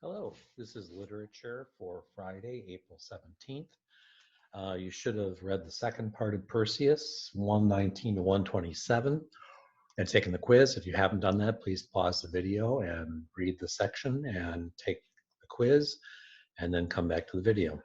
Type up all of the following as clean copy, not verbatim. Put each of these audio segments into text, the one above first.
Hello, this is literature for Friday, April 17th. You should have read the second part of Perseus, 119 to 127, and taken the quiz. If you haven't done that, please pause the video and read the section and take the quiz, and then come back to the video.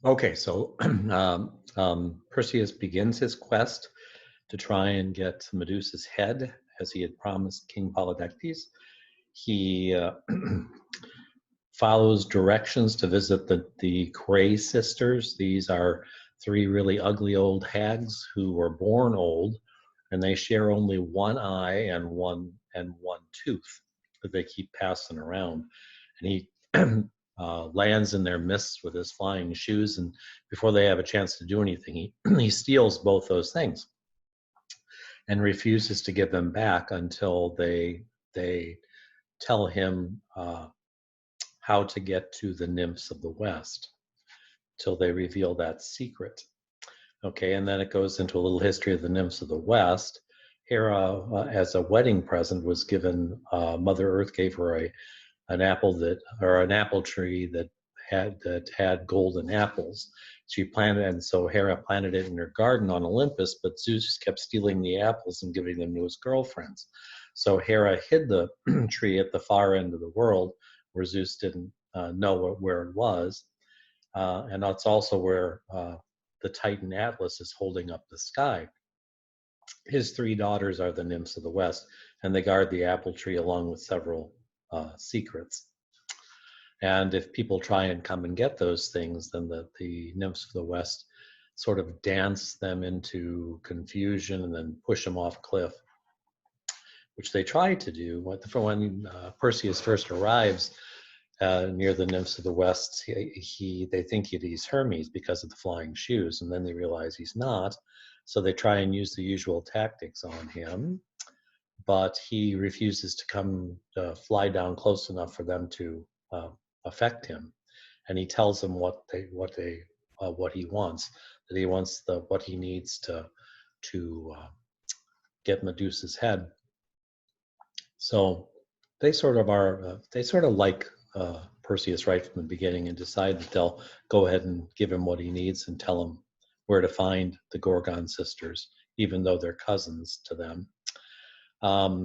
Okay, so Perseus begins his quest to try and get Medusa's head, as he had promised King Polydectes. He follows directions to visit the Cray sisters. These are three really ugly old hags who were born old, and they share only one eye and one tooth that they keep passing around. And he lands in their midst with his flying shoes, and before they have a chance to do anything, he steals both those things and refuses to give them back until they tell him how to get to the nymphs of the West, till they reveal that secret. Okay, and then it goes into a little history of the nymphs of the West. Hera, as a wedding present, was given, Mother Earth gave her an apple tree that had golden apples. She planted, and so Hera planted it in her garden on Olympus, but Zeus kept stealing the apples and giving them to his girlfriends. So Hera hid the tree at the far end of the world, where Zeus didn't know where it was. And that's also where the Titan Atlas is holding up the sky. His three daughters are the nymphs of the West, and they guard the apple tree along with several secrets. And if people try and come and get those things, then the nymphs of the West sort of dance them into confusion and then push them off a cliff, which they tried to do. When Perseus first arrives near the nymphs of the West, they think he's Hermes because of the flying shoes, and then they realize he's not. So they try and use the usual tactics on him, but he refuses to come fly down close enough for them to affect him. And he tells them what he wants. That he wants what he needs to get Medusa's head. So they sort of like Perseus right from the beginning, and decide that they'll go ahead and give him what he needs and tell him where to find the Gorgon sisters, even though they're cousins to them.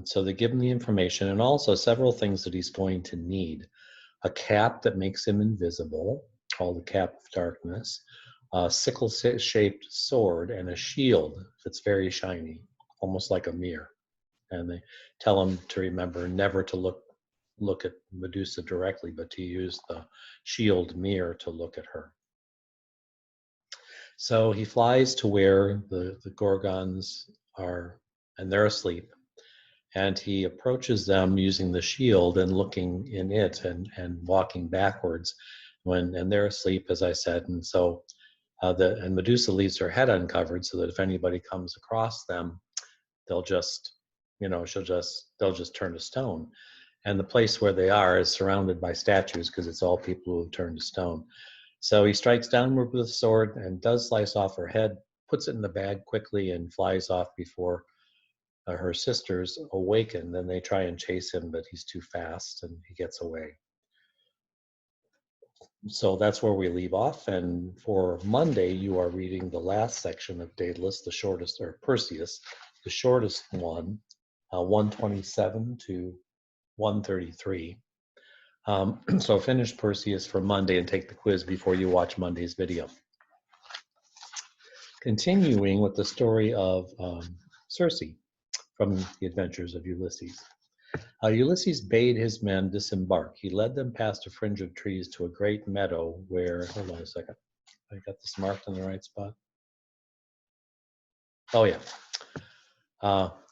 So they give him the information, and also several things that he's going to need. A cap that makes him invisible, called the Cap of Darkness, a sickle-shaped sword, and a shield that's very shiny, almost like a mirror. And they tell him to remember never to look at Medusa directly, but to use the shield mirror to look at her. So he flies to where the Gorgons are, and they're asleep. And he approaches them using the shield and looking in it and walking backwards and they're asleep, as I said. And so and Medusa leaves her head uncovered so that if anybody comes across them, they'll just turn to stone. And the place where they are is surrounded by statues because it's all people who have turned to stone. So he strikes downward with a sword and does slice off her head, puts it in the bag quickly, and flies off before her sisters awaken. Then they try and chase him, but he's too fast and he gets away. So that's where we leave off. And for Monday, you are reading the last section of Daedalus, the shortest, or Perseus, the shortest one, 127 to 133. So finish Perseus for Monday and take the quiz before you watch Monday's video. Continuing with the story of Circe from the adventures of Ulysses. Ulysses bade his men disembark. He led them past a fringe of trees to a great meadow where, hold on a second, I got this marked in the right spot. Oh yeah,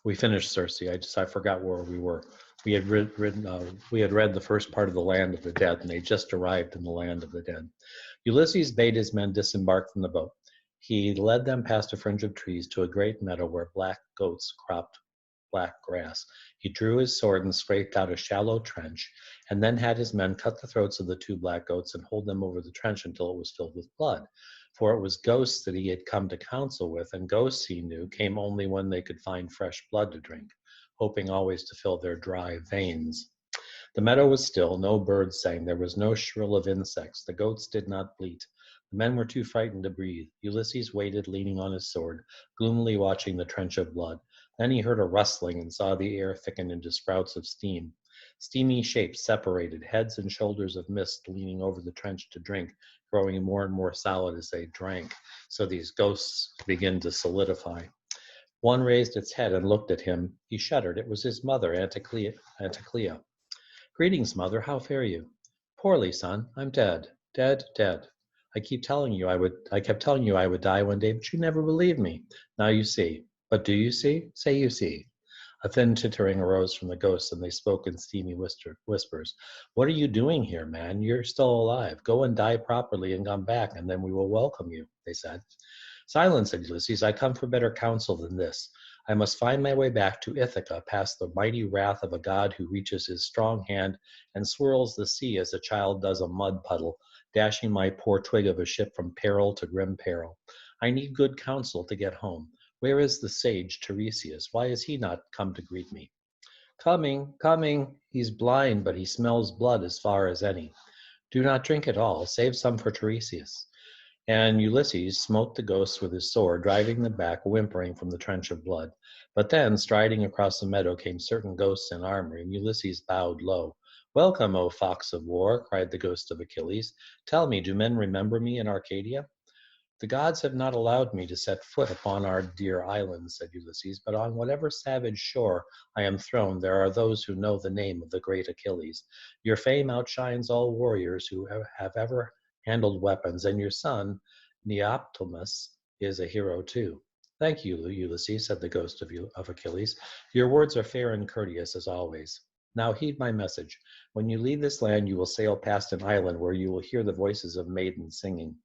we finished Circe. I forgot where we were. We had read the first part of the Land of the Dead, and they just arrived in the Land of the Dead. Ulysses bade his men disembark from the boat. He led them past a fringe of trees to a great meadow where black goats cropped black grass. He drew his sword and scraped out a shallow trench, and then had his men cut the throats of the two black goats and hold them over the trench until it was filled with blood. For it was ghosts that he had come to counsel with, and ghosts, he knew, came only when they could find fresh blood to drink, hoping always to fill their dry veins. The meadow was still, no birds sang, there was no shrill of insects, the goats did not bleat. The men were too frightened to breathe. Ulysses waited, leaning on his sword, gloomily watching the trench of blood. Then he heard a rustling and saw the air thicken into sprouts of steam. Steamy shapes separated, heads and shoulders of mist leaning over the trench to drink, growing more and more solid as they drank. So these ghosts begin to solidify. One raised its head and looked at him. He shuddered. It was his mother, Anticlea. Greetings, mother. How fare you? Poorly, son. I'm dead. Dead, dead. I kept telling you I would die one day, but you never believed me. Now you see. But do you see? Say you see. A thin tittering arose from the ghosts, and they spoke in steamy whispers. What are you doing here, man? You're still alive. Go and die properly and come back, and then we will welcome you, they said. Silence, said Ulysses. I come for better counsel than this. I must find my way back to Ithaca, past the mighty wrath of a god who reaches his strong hand and swirls the sea as a child does a mud puddle, dashing my poor twig of a ship from peril to grim peril. I need good counsel to get home. Where is the sage Tiresias? Why has he not come to greet me? Coming, coming. He's blind, but he smells blood as far as any. Do not drink it all. Save some for Tiresias. And Ulysses smote the ghosts with his sword, driving them back, whimpering from the trench of blood. But then, striding across the meadow, came certain ghosts in armor, and Ulysses bowed low. Welcome, O fox of war, cried the ghost of Achilles. Tell me, do men remember me in Arcadia? The gods have not allowed me to set foot upon our dear island, said Ulysses, but on whatever savage shore I am thrown, there are those who know the name of the great Achilles. Your fame outshines all warriors who have ever handled weapons, and your son, Neoptolemus, is a hero too. Thank you, Ulysses, said the ghost of Achilles. Your words are fair and courteous as always. Now heed my message. When you leave this land, you will sail past an island where you will hear the voices of maidens singing.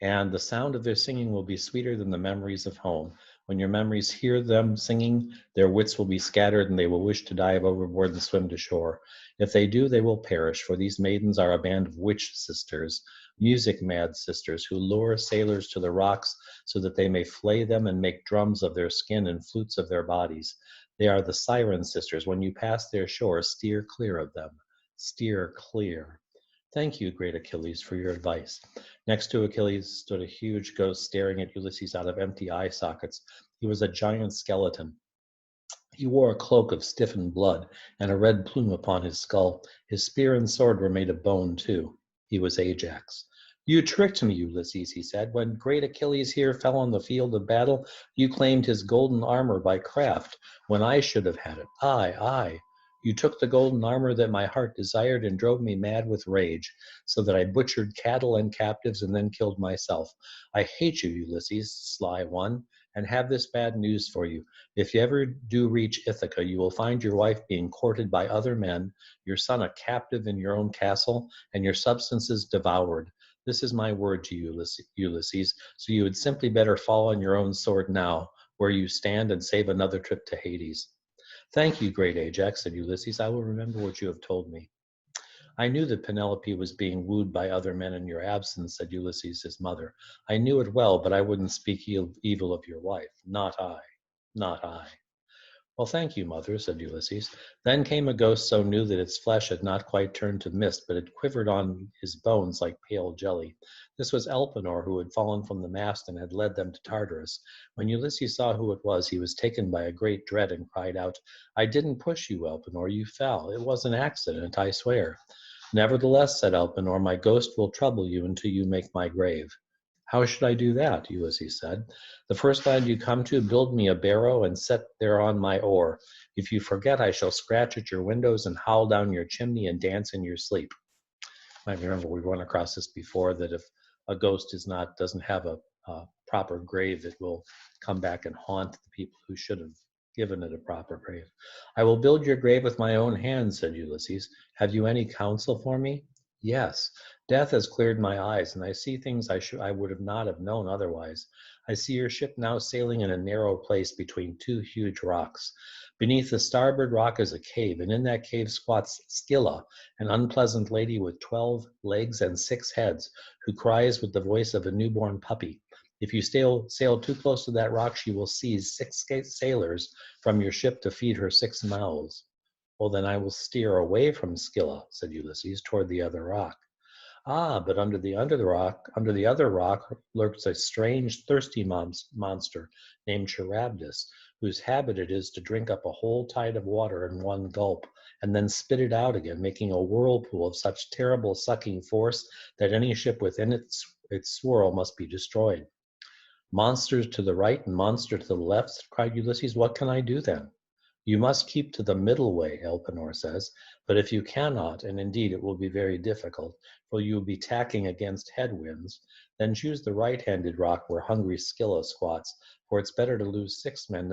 And the sound of their singing will be sweeter than the memories of home. When your memories hear them singing, their wits will be scattered and they will wish to dive overboard and swim to shore. If they do, they will perish, for these maidens are a band of witch sisters, music-mad sisters, who lure sailors to the rocks so that they may flay them and make drums of their skin and flutes of their bodies. They are the siren sisters. When you pass their shore, steer clear of them. Steer clear. Thank you, great Achilles, for your advice. Next to Achilles stood a huge ghost staring at Ulysses out of empty eye sockets. He was a giant skeleton. He wore a cloak of stiffened blood and a red plume upon his skull. His spear and sword were made of bone, too. He was Ajax. You tricked me, Ulysses, he said. When great Achilles here fell on the field of battle, you claimed his golden armor by craft, when I should have had it. I. You took the golden armor that my heart desired and drove me mad with rage, so that I butchered cattle and captives and then killed myself. I hate you, Ulysses, sly one, and have this bad news for you. If you ever do reach Ithaca, you will find your wife being courted by other men, your son a captive in your own castle, and your substances devoured. This is my word to you, Ulysses, so you had simply better fall on your own sword now, where you stand, and save another trip to Hades. Thank you, great Ajax, said Ulysses. I will remember what you have told me. I knew that Penelope was being wooed by other men in your absence, said Ulysses, his mother. I knew it well, but I wouldn't speak evil of your wife. Not I. Not I. Well, thank you, mother, said Ulysses. Then came a ghost so new that its flesh had not quite turned to mist, but it quivered on his bones like pale jelly. This was Elpenor, who had fallen from the mast and had led them to Tartarus. When Ulysses saw who it was, he was taken by a great dread and cried out, I didn't push you, Elpenor, you fell. It was an accident, I swear. Nevertheless, said Elpenor, my ghost will trouble you until you make my grave. How should I do that? Ulysses said. The first land you come to, build me a barrow and set thereon my oar. If you forget, I shall scratch at your windows and howl down your chimney and dance in your sleep. I remember we run across this before, that if a ghost doesn't have a proper grave, it will come back and haunt the people who should have given it a proper grave. I will build your grave with my own hands, said Ulysses. Have you any counsel for me? Yes. Death has cleared my eyes, and I see things I would have not have known otherwise. I see your ship now sailing in a narrow place between two huge rocks. Beneath the starboard rock is a cave, and in that cave squats Scylla, an unpleasant lady with 12 legs and 6 heads, who cries with the voice of a newborn puppy. If you sail too close to that rock, she will seize 6 sailors from your ship to feed her 6 mouths. Well, then I will steer away from Scylla, said Ulysses, toward the other rock. Ah, but under the other rock lurks a strange, thirsty monster named Charybdis, whose habit it is to drink up a whole tide of water in one gulp, and then spit it out again, making a whirlpool of such terrible sucking force that any ship within its swirl must be destroyed. Monsters to the right and monster to the left, cried Ulysses. What can I do then? You must keep to the middle way, Elpenor says, but if you cannot, and indeed it will be very difficult, for you will be tacking against headwinds, then choose the right-handed rock where hungry Scylla squats, for it's better to lose 6 men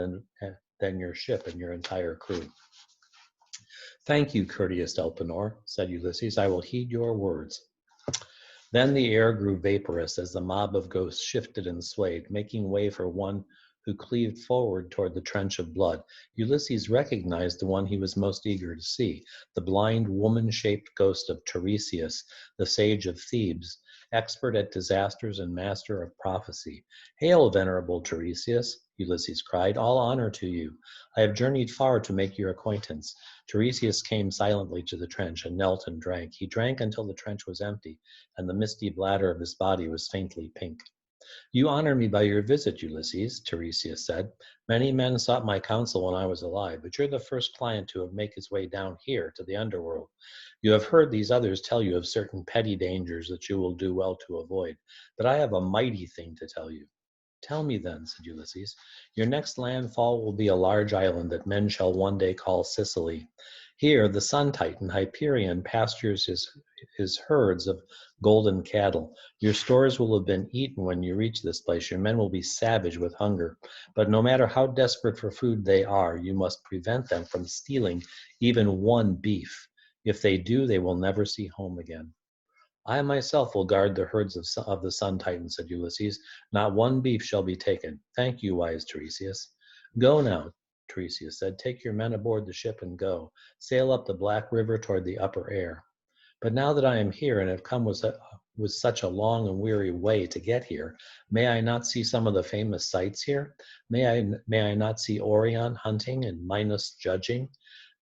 than your ship and your entire crew. Thank you, courteous Elpenor, said Ulysses. I will heed your words. Then the air grew vaporous as the mob of ghosts shifted and swayed, making way for one who cleaved forward toward the trench of blood. Ulysses recognized the one he was most eager to see, the blind woman-shaped ghost of Tiresias, the sage of Thebes, expert at disasters and master of prophecy. Hail, venerable Tiresias, Ulysses cried, all honor to you. I have journeyed far to make your acquaintance. Tiresias came silently to the trench and knelt and drank. He drank until the trench was empty, and the misty bladder of his body was faintly pink. You honor me by your visit, Ulysses, Tiresias said. Many men sought my counsel when I was alive, but you're the first client to have made his way down here to the underworld. You have heard these others tell you of certain petty dangers that you will do well to avoid, but I have a mighty thing to tell you. Tell me then, said Ulysses. Your next landfall will be a large island that men shall one day call Sicily. Here, the sun titan Hyperion pastures his herds of golden cattle. Your stores will have been eaten when you reach this place. Your men will be savage with hunger. But no matter how desperate for food they are, you must prevent them from stealing even one beef. If they do, they will never see home again. I myself will guard the herds of the Sun Titan, said Ulysses. Not one beef shall be taken. Thank you, wise Tiresias. Go now, Tiresias said. Take your men aboard the ship and go. Sail up the Black River toward the upper air. But now that I am here and have come with such a long and weary way to get here, may I not see some of the famous sights here? May I not see Orion hunting and Minos judging?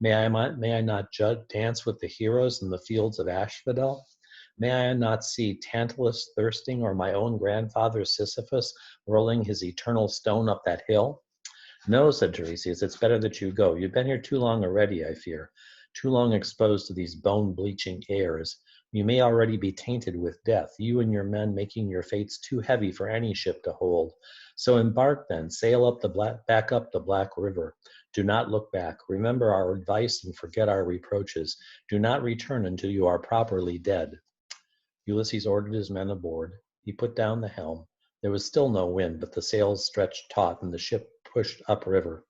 May I not dance with the heroes in the fields of Asphodel? May I not see Tantalus thirsting, or my own grandfather Sisyphus rolling his eternal stone up that hill? No, said Tiresias, it's better that you go. You've been here too long already, I fear. Too long exposed to these bone-bleaching airs. You may already be tainted with death, you and your men making your fates too heavy for any ship to hold. So embark then, sail up back up the Black River. Do not look back. Remember our advice and forget our reproaches. Do not return until you are properly dead. Ulysses ordered his men aboard. He put down the helm. There was still no wind, but the sails stretched taut and the ship pushed upriver.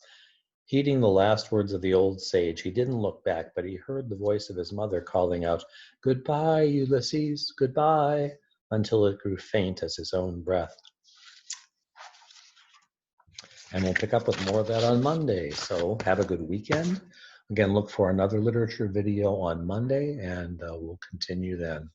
Heeding the last words of the old sage, he didn't look back, but he heard the voice of his mother calling out, "Goodbye, Ulysses, goodbye," until it grew faint as his own breath. And we'll pick up with more of that on Monday. So have a good weekend. Again, look for another literature video on Monday, and we'll continue then.